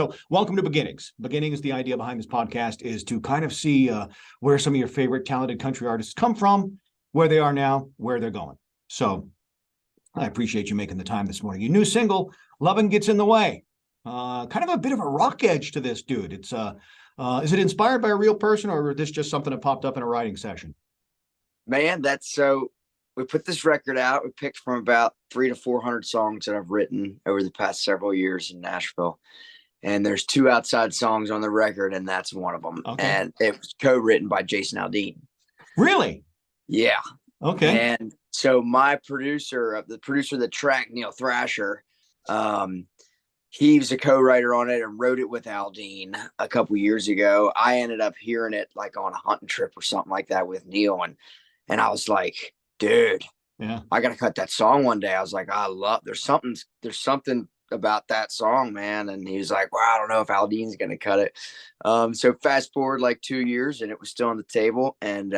So welcome to Beginnings. Beginnings, the idea behind this podcast is to kind of see where some of your favorite talented country artists come from, where they are now, where they're going. So I appreciate you making the time this morning. Your new single, Lovin' Gets in the Way. Kind of a bit of a rock edge to this dude. It's is it inspired by a real person, or is this just something that popped up in a writing session? Man, we put this record out. We picked from about 300 to 400 songs that I've written over the past several years in Nashville. And there's 2 outside songs on the record, and that's one of them. Okay. And it was co-written by Jason Aldean. Really? Yeah. Okay. And so my producer, the producer of the track, Neil Thrasher, he was a co-writer on it and wrote it with Aldean a couple years ago. I ended up hearing it like on a hunting trip or something like that with Neil. And I was like, dude, yeah, I got to cut that song one day. I was like, there's something about that song, man. And he was like, well, I don't know if Aldean's going to cut it. So fast forward like 2 years and it was still on the table, and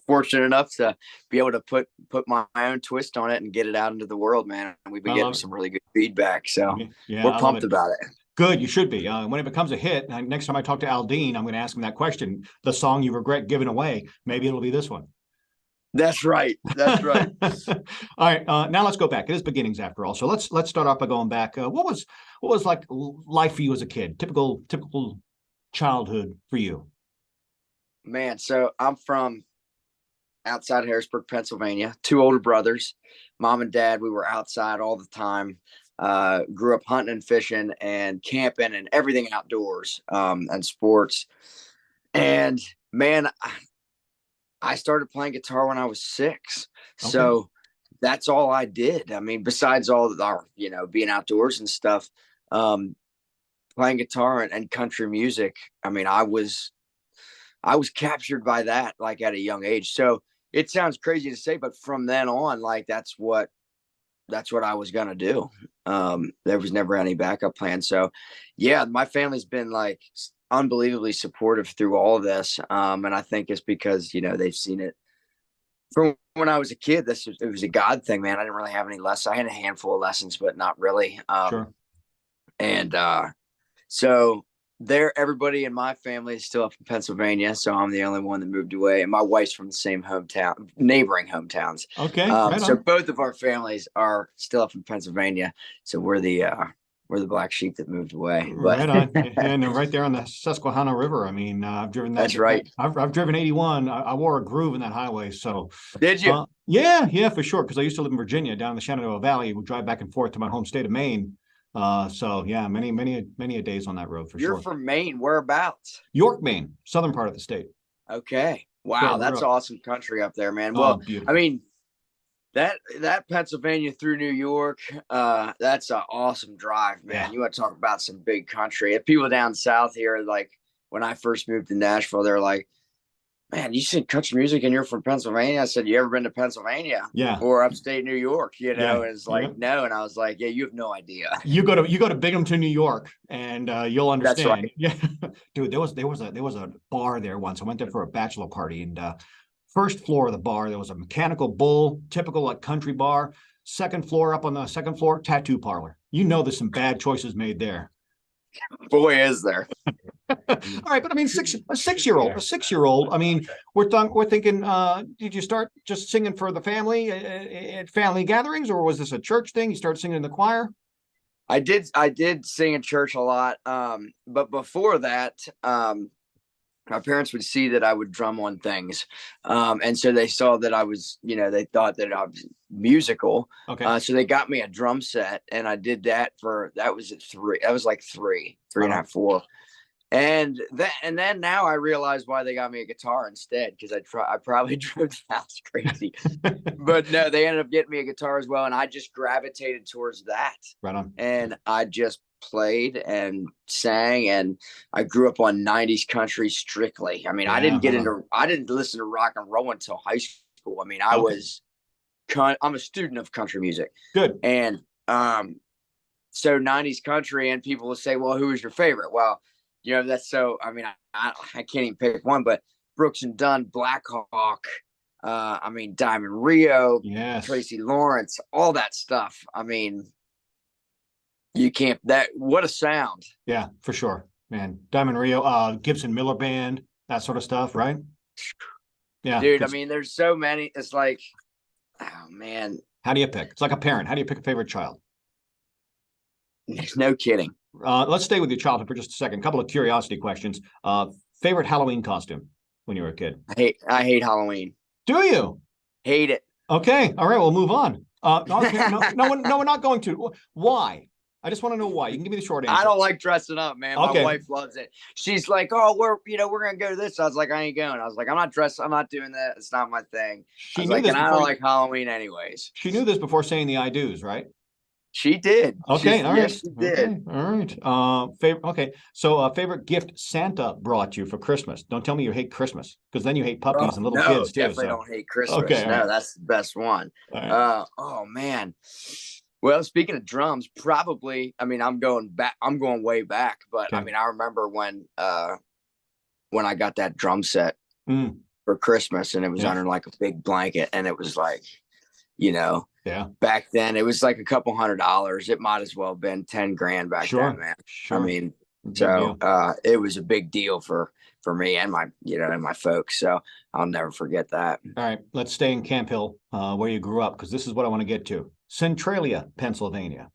fortunate enough to be able to put my own twist on it and get it out into the world, man. And we've been getting some really good feedback. So yeah, we're pumped about it. Good. You should be. When it becomes a hit, next time I talk to Aldean, I'm going to ask him that question. The song you regret giving away, maybe it'll be this one. That's right. That's right. All right. Now let's go back. It is beginnings after all. So let's start off by going back. What was like life for you as a kid? Typical childhood for you. Man, so I'm from outside Harrisburg, Pennsylvania. 2 older brothers, mom and dad. We were outside all the time. Grew up hunting and fishing and camping and everything outdoors, and sports. And man, I started playing guitar when I was 6. Okay. So that's all I did. I mean, besides all our, being outdoors and stuff, playing guitar and country music. I mean, I was captured by that, like at a young age. So it sounds crazy to say, but from then on, like that's what I was going to do. There was never any backup plan. So yeah, my family's been like unbelievably supportive through all of this. And I think it's because, they've seen it from when I was a kid. It was a God thing, man. I didn't really have any lessons. I had a handful of lessons, but not really. Sure. And so everybody in my family is still up in Pennsylvania. So I'm the only one that moved away. And my wife's from the same neighboring hometowns. Okay. So both of our families are still up in Pennsylvania. So we're the black sheep that moved away. But right on. And right there on the Susquehanna River. I mean, I've driven that. That's right. I've driven 81. I wore a groove in that highway. So did you? Yeah, for sure. Because I used to live in Virginia down in the Shenandoah Valley. We drive back and forth to my home state of Maine. So yeah, many a days on that road for sure. You're from Maine. Whereabouts? York, Maine, southern part of the state. Okay. Wow, that's awesome country up there, man. Well, I mean, that Pennsylvania through New York, that's an awesome drive, man. Yeah. You want to talk about some big country. If people down south here, like when I first moved to Nashville, they're like, man, you sing country music and you're from Pennsylvania? I said, you ever been to Pennsylvania? Yeah. Or upstate New York, And it's like, no. And I was like, yeah, you have no idea. You go to Binghamton, New York, and you'll understand. That's right. Yeah. Dude, there was a bar there once. I went there for a bachelor party, and first floor of the bar, there was a mechanical bull, typical like country bar. Second floor, up on the second floor, tattoo parlor. There's some bad choices made there. Boy, is there. All right, but I mean, a six-year-old. I mean, we're thinking. Did you start just singing for the family at family gatherings, or was this a church thing? You started singing in the choir. I did sing in church a lot, but before that, my parents would see that I would drum on things, and so they saw that I was, they thought that I was musical. Okay. So they got me a drum set, and I did that was at 3. That was like 3 and a half, 4. And then now I realize why they got me a guitar instead, because I probably drove the house crazy. But no, they ended up getting me a guitar as well, and I just gravitated towards that. Right on. And I just played and sang, and I grew up on 90s country strictly. I mean, I didn't listen to rock and roll until high school. I mean, I'm a student of country music. Good. And so 90s country, and people will say, well, who is your favorite? Well, that's so, I mean, I can't even pick one, but Brooks and Dunn, Black Hawk, Diamond Rio, yes, Tracy Lawrence, all that stuff. I mean, You can't, what a sound. Yeah, for sure, man. Diamond Rio, Gibson Miller Band, that sort of stuff, right? Yeah. Dude, I mean, there's so many. It's like, oh man. How do you pick? It's like a parent. How do you pick a favorite child? No kidding. Let's stay with your childhood for just a second. A couple of curiosity questions. Favorite Halloween costume when you were a kid? I hate Halloween. Do you? Hate it. Okay. All right. We'll move on. Okay, no, we're not going to. Why? I just want to know why. You can give me the short answer. I don't like dressing up, man. Okay. My wife loves it. She's like, "Oh, we're gonna go to this." I was like, "I ain't going." I was like, "I'm not dressed. I'm not doing that. It's not my thing." She I was knew like, this and I before don't like Halloween anyways. She knew this before saying the I do's, right? She did. Okay, all right. Yes, she did. Okay, all right. Favorite. Okay, so favorite gift Santa brought you for Christmas. Don't tell me you hate Christmas, because then you hate puppies and little kids too. Definitely don't hate Christmas. Okay, no, right. that's the best one. Right. Oh man. Well, speaking of drums, probably. I mean, I'm going back. I'm going way back, but Okay. I mean, I remember when I got that drum set Mm. for Christmas, and it was Yeah. under like a big blanket, and it was like, Yeah. back then it was like a couple $100. It might as well have been 10 grand back Sure. then, man. Sure. I mean, Big so deal. it was a big deal for me and my, and my folks. So I'll never forget that. All right, let's stay in Camp Hill, where you grew up, because this is what I want to get to. Centralia, Pennsylvania.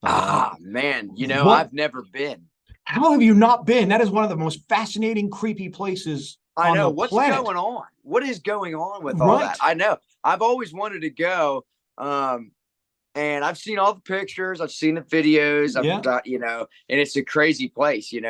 Man, What? I've never been. How have you not been? That is one of the most fascinating, creepy places I on know the what's planet. going on. What is going on with all that? I know. I've always wanted to go. And I've seen all the pictures. I've seen the videos. And it's a crazy place, and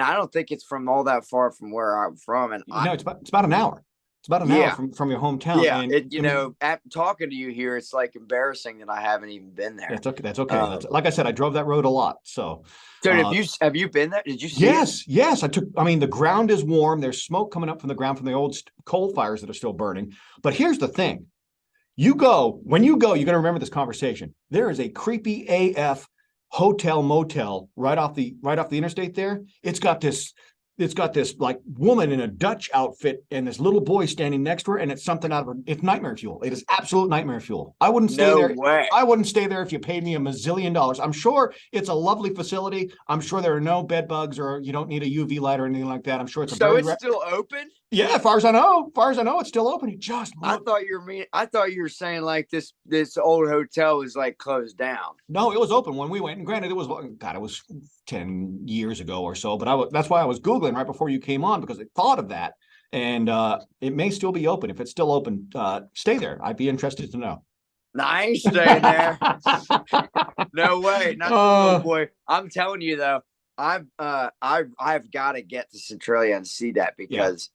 I don't think it's from all that far from where I'm from. And it's about an hour. It's about an hour from your hometown. Yeah, and talking to you here, it's like embarrassing that I haven't even been there. That's okay. That's okay. Like I said, I drove that road a lot. So have you been there? Did you see yes, yes. I mean, the ground is warm. There's smoke coming up from the ground from the old coal fires that are still burning. But here's the thing. When you go, you got to remember this conversation. There is a creepy AF hotel motel right off the interstate there. It's got this like woman in a Dutch outfit and this little boy standing next to her, and it's something it's nightmare fuel. It is absolute nightmare fuel. I wouldn't stay there. Way. I wouldn't stay there if you paid me $1 million. I'm sure it's a lovely facility. I'm sure there are no bed bugs, or you don't need a UV light or anything like that. I'm sure it's still open. Yeah, as far as I know, it's still open. I thought you were saying like this old hotel was like closed down. No, it was open when we went. And granted, it was 10 years ago or so. But that's why I was Googling right before you came on, because I thought of that. And it may still be open. If it's still open, stay there. I'd be interested to know. No, I ain't staying there. No way. Not the little boy. I'm telling you though, I've got to get to Centralia and see that, because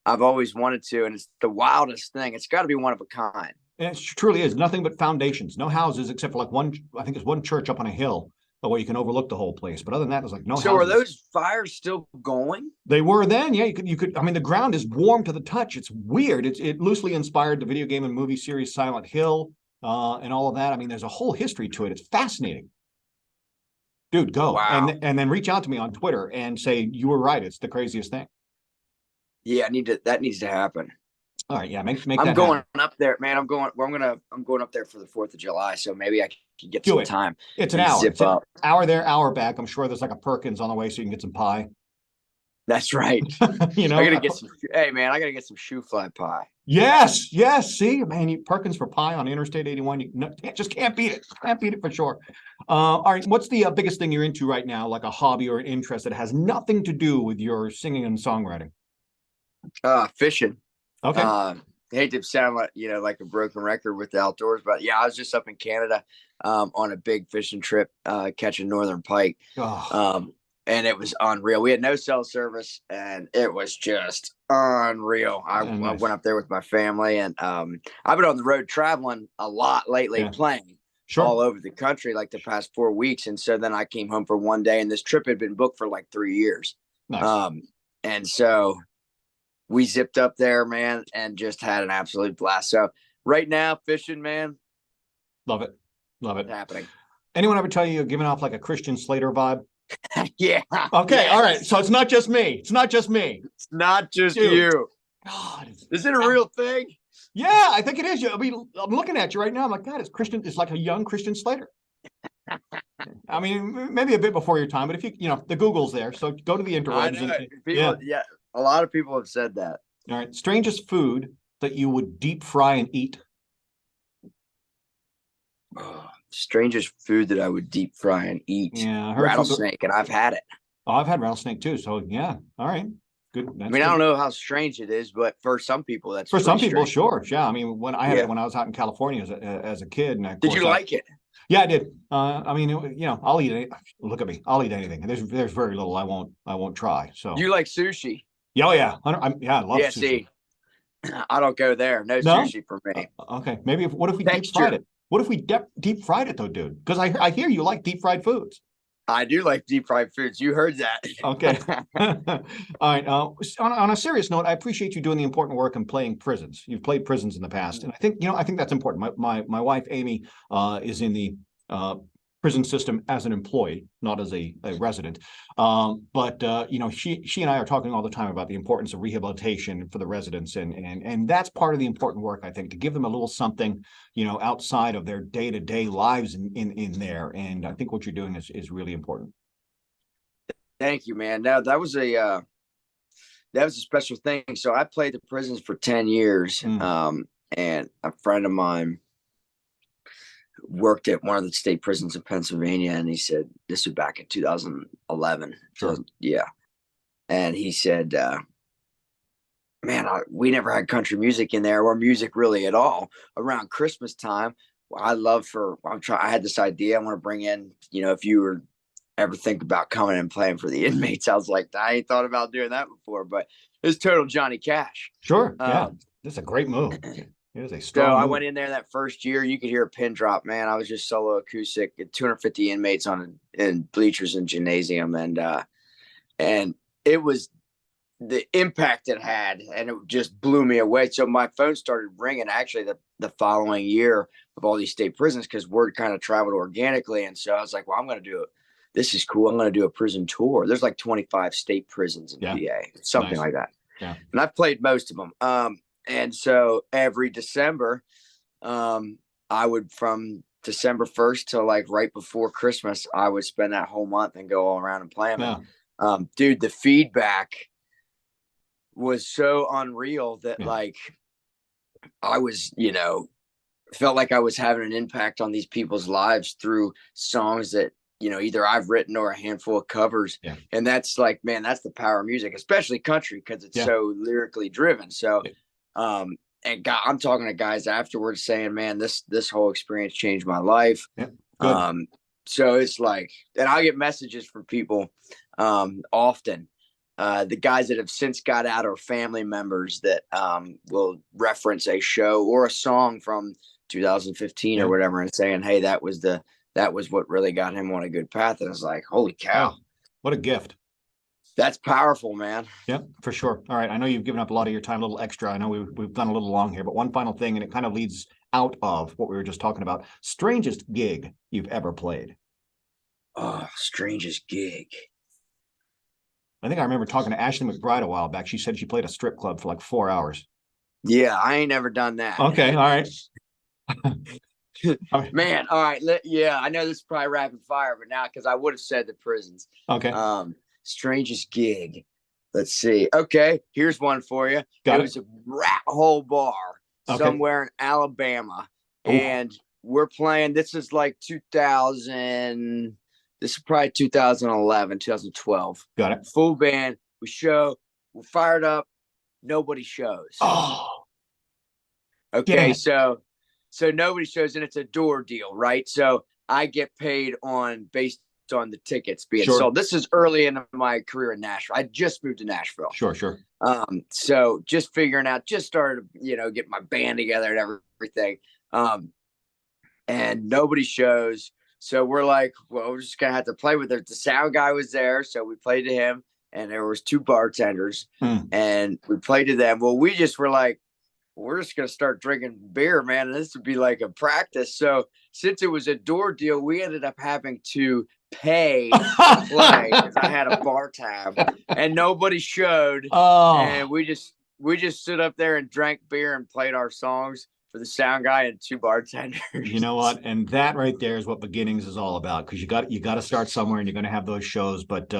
I've always wanted to, and it's the wildest thing. It's got to be one of a kind. And it truly is nothing but foundations, no houses except for like one. I think there's one church up on a hill where you can overlook the whole place. But other than that, there's like no. So houses. Are those fires still going? They were then. Yeah, you could. I mean, the ground is warm to the touch. It's weird. It loosely inspired the video game and movie series Silent Hill, and all of that. I mean, there's a whole history to it. It's fascinating. Dude, go. Wow. And then reach out to me on Twitter and say you were right. It's the craziest thing. Yeah, that needs to happen. All right, yeah, make I'm that going happen. up there, man. I'm going up there for the 4th of July, so maybe I can get some time. It's an hour. Zip up. Hour there, hour back. I'm sure there's like a Perkins on the way, so you can get some pie. That's right. I gotta get some. Hey, man, I gotta get some shoe fly pie. Yes. See, man, Perkins for pie on Interstate 81. You just can't beat it. Can't beat it for sure. All right, what's the biggest thing you're into right now, like a hobby or an interest that has nothing to do with your singing and songwriting? Fishing. Okay. I hate to sound like a broken record with the outdoors, but yeah, I was just up in Canada on a big fishing trip, catching northern pike. And it was unreal. We had no cell service, and it was just unreal. I went up there with my family, and I've been on the road traveling a lot lately, playing all over the country like the past 4 weeks. And so then I came home for one day, and this trip had been booked for like 3 years. Nice. And so we zipped up there, man, and just had an absolute blast. So right now, fishing, man. Love it. It's happening. Anyone ever tell you you're giving off like a Christian Slater vibe? Yeah. Okay. Yes. All right. So it's not just me. It's not just you. God, is it a real thing? Yeah, I think it is. I mean, I'm looking at you right now. I'm like, God, it's Christian. It's like a young Christian Slater. I mean, maybe a bit before your time, but if you know, the Google's there, so go to the I interwebs know and people. yeah. Yeah, a lot of people have said that. All right. Strangest food that you would deep fry and eat. Oh, strangest food that I would deep fry and eat. Yeah, I heard from the. Rattlesnake, and I've had it. Oh, I've had rattlesnake too. So yeah. All right. Good. I That's mean, I good. don't know how strange it is, but for some people, that's For some pretty people, strange. sure. Yeah. I mean, when I had it Yeah. when I was out in California as a kid, and of Did you course like it? yeah, I did. I mean, you know, I'll eat it. Look at me. I'll eat anything. There's very little I won't try. So You like sushi? yeah, oh, yeah. Yeah, I love Yeah. sushi. See, I don't go there. No No? sushi for me. Okay. Maybe what if we deep fried Texture. it? What if we deep fried it though, dude? Because I hear you like deep fried foods. I do like deep fried foods. You heard that. Okay. All right. On a serious note, I appreciate you doing the important work and playing prisons. You've played prisons in the past, and I think that's important. My wife Amy is in the uh, prison system as an employee, not as a resident. But you know, she and I are talking all the time about the importance of rehabilitation for the residents, and that's part of the important work, I think, to give them a little something, you know, outside of their day-to-day lives in there. And I think what you're doing is really important. Thank you, man. Now that was a special thing. So I played the prisons for 10 years. Mm, And a friend of mine worked at one of the state prisons in Pennsylvania, and he said this was back in 2011. sure. So yeah, and he said, "Man, we never had country music in there, or music really at all around Christmas time." Well, I had this idea. I want to bring in, you know, if you were ever think about coming and playing for the inmates, I was like, I ain't thought about doing that before, but it's total Johnny Cash. Sure. Yeah. Um, This is a great move. It is a So strong I move. went in there that first year. You could hear a pin drop, man. I was just solo acoustic, 250 inmates on in bleachers and gymnasium, and it was the impact it had, and it just blew me away. So my phone started ringing actually the following year of all these state prisons because word kind of traveled organically, and so I was like, well, I'm going to do it. This is cool. I'm going to do a prison tour. There's like 25 state prisons in Yeah. PA, something Nice. like that, Yeah. and I've played most of them. And so every December, I would from December 1st till like right before Christmas, I would spend that whole month and go all around and play them. Yeah. And, dude, the feedback was so unreal that Yeah. like I was, you know, felt like I was having an impact on these people's lives through songs that, you know, either I've written or a handful of covers. Yeah. And that's like, man, that's the power of music, especially country, because it's Yeah. so lyrically driven. So, Yeah. and I'm talking to guys afterwards saying, man, this whole experience changed my life. Yeah. Good. So it's like, and I get messages from people often. The guys that have since got out are family members that will reference a show or a song from 2015 Yeah. or whatever and saying, hey, that was what really got him on a good path. And it's like, holy cow. Oh, what a gift. That's powerful, man. Yeah, for sure. All right. I know you've given up a lot of your time, a little extra. I know we've gone a little long here, but one final thing, and it kind of leads out of what we were just talking about. Strangest gig you've ever played. Oh, strangest gig. I think I remember talking to Ashley McBride a while back. She said she played a strip club for like 4 hours. Yeah, I ain't never done that. Okay. All right. Man, all right. Yeah, I know this is probably rapid fire, but now because I would have said the prisons. Okay. Strangest gig. Let's see. Okay, here's one for you. Got it it. was a rat hole bar Okay. somewhere in Alabama, Ooh. and we're playing. This is like 2000. This is probably 2011, 2012. Got it. Full band. We're fired up. Nobody shows. Oh. Okay, Yeah. so nobody shows, and it's a door deal, right? So I get paid based on the tickets being Sure. sold. This is early in my career in Nashville. I just moved to Nashville. Sure. Sure. So just figuring out, just started, get my band together and everything. And nobody shows. So we're like, well, we're just gonna have to play with it. The sound guy was there, so we played to him, and there was 2 bartenders, and we played to them. Well, we just were like, we're just going to start drinking beer, man. And this would be like a practice. So since it was a door deal, we ended up having to pay to play because I had a bar tab and nobody showed. Oh. And we just stood up there and drank beer and played our songs. for the sound guy and 2 bartenders. You know what? And that right there is what beginnings is all about, because you got to start somewhere, and you're going to have those shows. But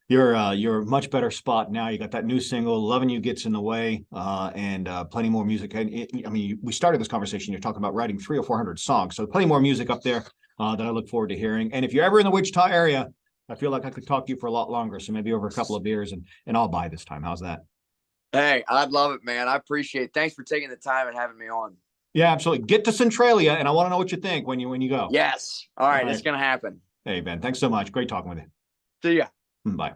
you're a much better spot now. You got that new single, "Loving You Gets in the Way," and plenty more music. And I mean, we started this conversation. You're talking about writing 300 or 400 songs, so plenty more music up there that I look forward to hearing. And if you're ever in the Wichita area, I feel like I could talk to you for a lot longer. So maybe over a couple of beers, and I'll buy this time. How's that? Hey, I'd love it, man. I appreciate it. Thanks for taking the time and having me on. Yeah, absolutely. Get to Centralia, and I want to know what you think when you go. Yes. All right. All It's right. going to happen. Hey, Ben, thanks so much. Great talking with you. See ya. Bye.